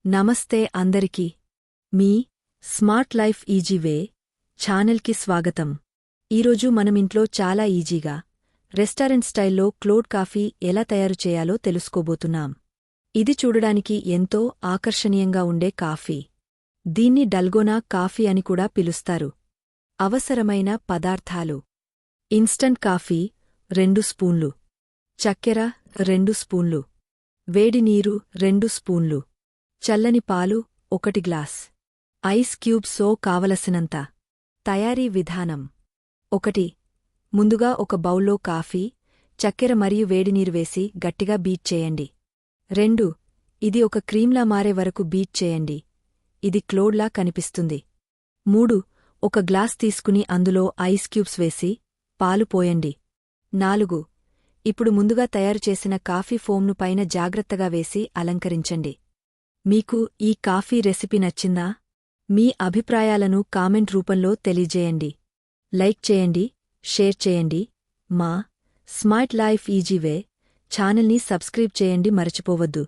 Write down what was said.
నమస్తే అందరికీ. మీ smart life easy way ఛానల్కి స్వాగతం. ఈరోజు మనమింట్లో చాలా ఈజీగా రెస్టారెంట్ స్టైల్లో క్లోడ్ కాఫీ ఎలా తయారు చేయాలో తెలుసుకోబోతున్నాం. ఇది చూడడానికి ఎంతో ఆకర్షణీయంగా ఉండే కాఫీ. దీన్ని డల్గోనా కాఫీ అని కూడా పిలుస్తారు. అవసరమైన పదార్థాలు: ఇన్స్టంట్ కాఫీ 2 స్పూన్లు, చక్కెర 2 స్పూన్లు, వేడి నీరు 2 స్పూన్లు, చల్లని పాలు 1 గ్లాస్, ఐస్ క్యూబ్సో కావలసినంత. తయారీ విధానం: 1. ముందుగా ఒక బౌల్లో కాఫీ, చక్కెర మరియు వేడినీరు వేసి గట్టిగా బీట్ చేయండి. 2. ఇది ఒక క్రీంలా మారే వరకు బీట్ చేయండి. ఇది క్లోడ్లా కనిపిస్తుంది. 3. ఒక గ్లాస్ తీసుకుని అందులో ఐస్ క్యూబ్స్ వేసి పాలు పోయండి. 4. ఇప్పుడు ముందుగా తయారుచేసిన కాఫీ ఫోమ్ను పైన జాగ్రత్తగా వేసి అలంకరించండి. మీకు ఈ కాఫీ రెసిపీ నచ్చిందా? మీ అభిప్రాయాలను కామెంట్ రూపంలో తెలియజేయండి. లైక్ చేయండి, షేర్ చేయండి. మా స్మార్ట్ లైఫ్ ఈజీ వే ఛానల్ని సబ్స్క్రైబ్ చేయండి మరచిపోవద్దు.